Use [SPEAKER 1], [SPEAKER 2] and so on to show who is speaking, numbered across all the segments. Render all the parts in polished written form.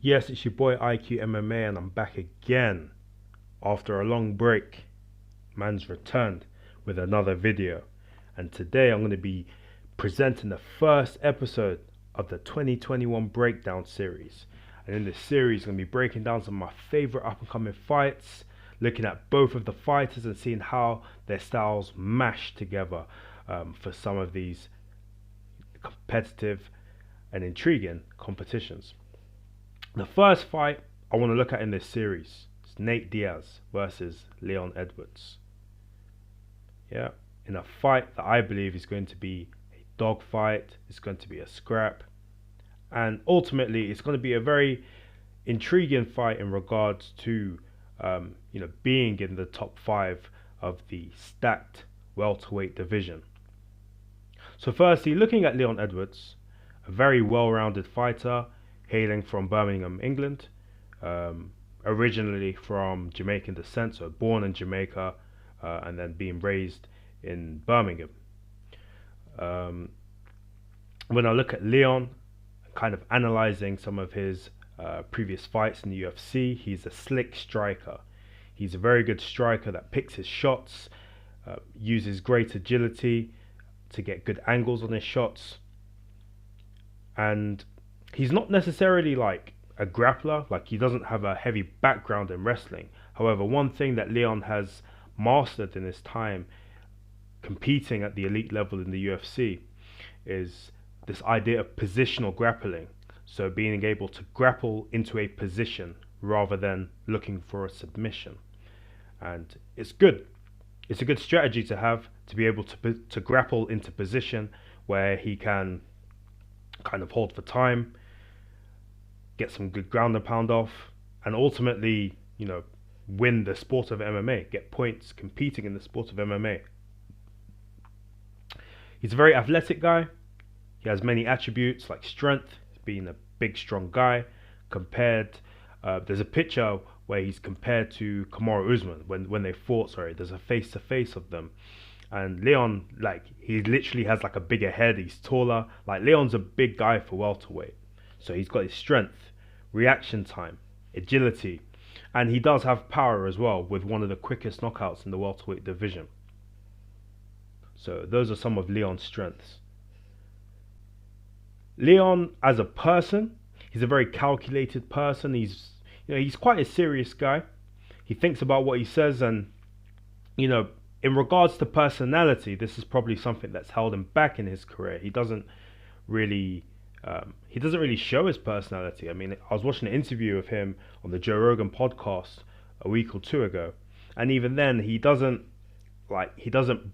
[SPEAKER 1] Yes, it's your boy IQ MMA, and I'm back again after a long break. Man's returned with another video, and today I'm going to be presenting the first episode of the 2021 Breakdown series. And in this series, I'm going to be breaking down some of my favorite up and coming fights, looking at both of the fighters and seeing how their styles mash together for some of these competitive and intriguing competitions. The first fight I want to look at in this series is Nate Diaz versus Leon Edwards. Yeah, in a fight that I believe is going to be a dogfight, it's going to be a scrap, and ultimately it's going to be a very intriguing fight in regards to being in the top 5 of the stacked welterweight division. So firstly, looking at Leon Edwards, a very well-rounded fighter, hailing from Birmingham, England, originally from Jamaican descent, so born in Jamaica and then being raised in Birmingham. When I look at Leon, kind of analyzing some of his previous fights in the UFC, he's a slick striker. He's a very good striker that picks his shots, uses great agility to get good angles on his shots, and he's not necessarily like a grappler, like he doesn't have a heavy background in wrestling. However, one thing that Leon has mastered in his time competing at the elite level in the UFC is this idea of positional grappling. So being able to grapple into a position rather than looking for a submission. And it's good. It's a good strategy to have, to be able to grapple into position where he can kind of hold for time, get some good ground and pound off, and ultimately, win the sport of MMA, get points competing in the sport of MMA. He's a very athletic guy. He has many attributes like strength, being a big, strong guy. There's a picture where he's compared to Kamaru Usman when they fought. There's a face-to-face of them. And Leon, he literally has a bigger head. He's taller. Leon's a big guy for welterweight. So he's got his strength, reaction time, agility, and he does have power as well, with one of the quickest knockouts in the welterweight division. So those are some of Leon's strengths. Leon as a person, he's a very calculated person. He's quite a serious guy. He thinks about what he says, and in regards to personality, this is probably something that's held him back in his career. He doesn't really show his personality. I mean, I was watching an interview of him on the Joe Rogan podcast a week or two ago, and even then, he doesn't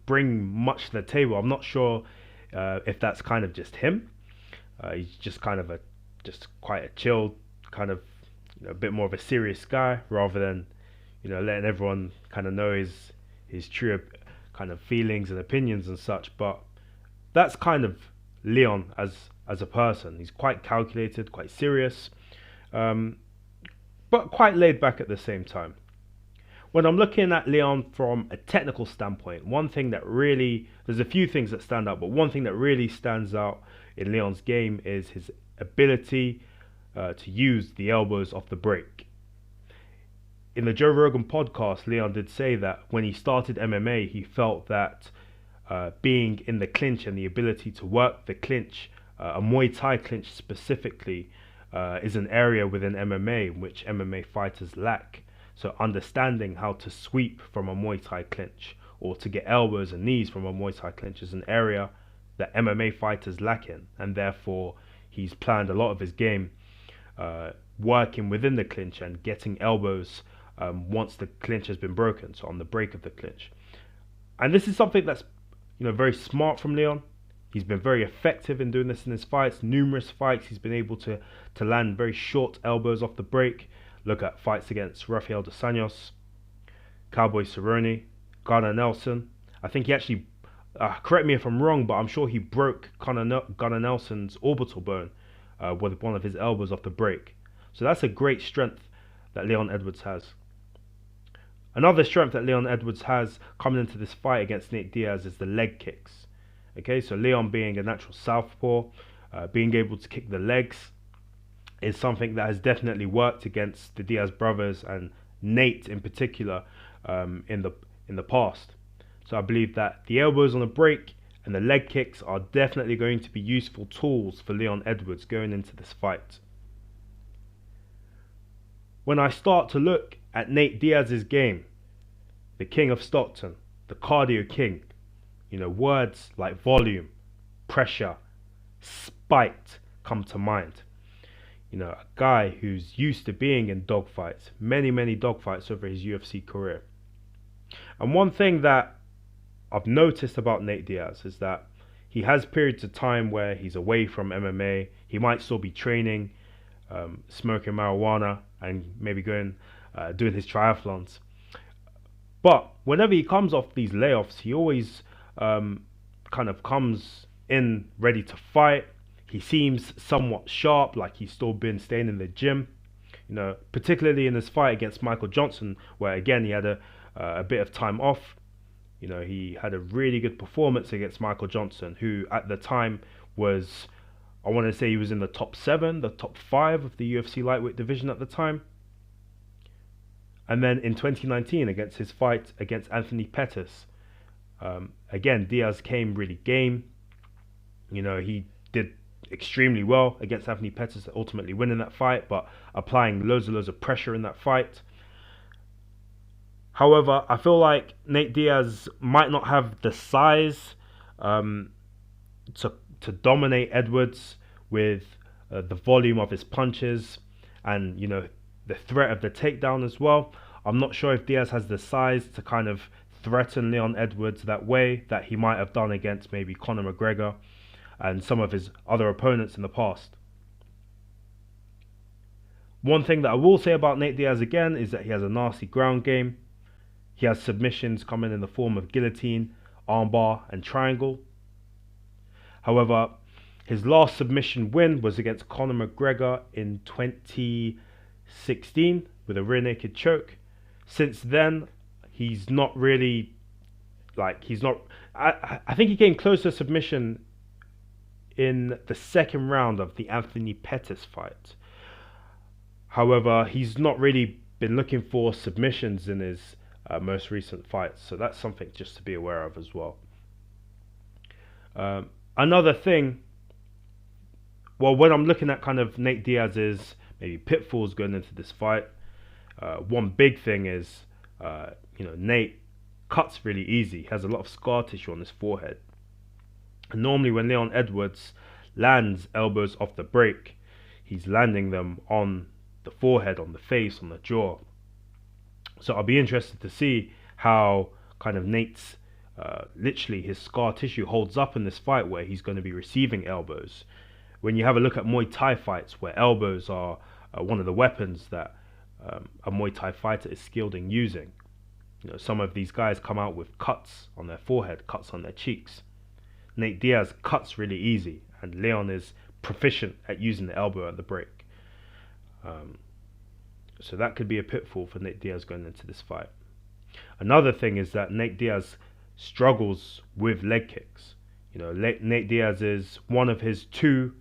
[SPEAKER 1] bring much to the table. I'm not sure if that's kind of just him. He's just kind of quite a chilled, kind of a bit more of a serious guy, rather than letting everyone kind of know his true kind of feelings and opinions and such. But that's kind of Leon as a person. He's quite calculated, quite serious, but quite laid back at the same time. When I'm looking at Leon from a technical standpoint, there's a few things that stand out, but one thing that really stands out in Leon's game is his ability to use the elbows off the break. In the Joe Rogan podcast, Leon did say that when he started MMA, he felt that being in the clinch and the ability to work the clinch, a Muay Thai clinch specifically, is an area within MMA which MMA fighters lack. So understanding how to sweep from a Muay Thai clinch or to get elbows and knees from a Muay Thai clinch is an area that MMA fighters lack in, and therefore he's planned a lot of his game working within the clinch and getting elbows once the clinch has been broken, so on the break of the clinch. And this is something that's very smart from Leon. He's been very effective in doing this in his fights. Numerous fights he's been able to land very short elbows off the break. Look at fights against Rafael dos Anjos, Cowboy Cerrone, Gunnar Nelson. I think he actually, correct me if I'm wrong, but I'm sure he broke Gunnar Nelson's orbital bone with one of his elbows off the break. So that's a great strength that Leon Edwards has. Another strength that Leon Edwards has coming into this fight against Nate Diaz is the leg kicks. Okay, so Leon being a natural southpaw, being able to kick the legs, is something that has definitely worked against the Diaz brothers and Nate in particular in the past. So I believe that the elbows on the break and the leg kicks are definitely going to be useful tools for Leon Edwards going into this fight. When I start to look at Nate Diaz's game, the King of Stockton, the cardio king, words like volume, pressure, spite come to mind. A guy who's used to being in dogfights, many dogfights over his UFC career. And one thing that I've noticed about Nate Diaz is that he has periods of time where he's away from MMA. He might still be training, smoking marijuana, and maybe doing his triathlons. But whenever he comes off these layoffs, he always kind of comes in ready to fight. He seems somewhat sharp, like he's still been staying in the gym. Particularly in his fight against Michael Johnson, where again he had a bit of time off. He had a really good performance against Michael Johnson, who at the time was, I want to say he was in the top 7, the top 5 of the UFC lightweight division at the time. And then in 2019, against his fight against Anthony Pettis, again, Diaz came really game. He did extremely well against Anthony Pettis, ultimately winning that fight, but applying loads of pressure in that fight. However, I feel like Nate Diaz might not have the size to dominate Edwards with the volume of his punches and the threat of the takedown as well. I'm not sure if Diaz has the size to kind of threaten Leon Edwards that way that he might have done against maybe Conor McGregor and some of his other opponents in the past. One thing that I will say about Nate Diaz again is that he has a nasty ground game. He has submissions coming in the form of guillotine, armbar, and triangle. However, his last submission win was against Conor McGregor in 2016 with a rear naked choke. Since then, he's not really I think he came close to submission in the second round of the Anthony Pettis fight. However, he's not really been looking for submissions in his most recent fights, so that's something just to be aware of as well. Another thing, when I'm looking at kind of Nate Diaz's maybe pitfalls going into this fight, one big thing is, Nate cuts really easy. He has a lot of scar tissue on his forehead. And normally when Leon Edwards lands elbows off the break, he's landing them on the forehead, on the face, on the jaw. So I'll be interested to see how kind of Nate's, literally his scar tissue holds up in this fight where he's going to be receiving elbows. When you have a look at Muay Thai fights where elbows are one of the weapons that a Muay Thai fighter is skilled in using. Some of these guys come out with cuts on their forehead, cuts on their cheeks. Nate Diaz cuts really easy, and Leon is proficient at using the elbow at the break. So that could be a pitfall for Nate Diaz going into this fight. Another thing is that Nate Diaz struggles with leg kicks. Nate Diaz is one of his 2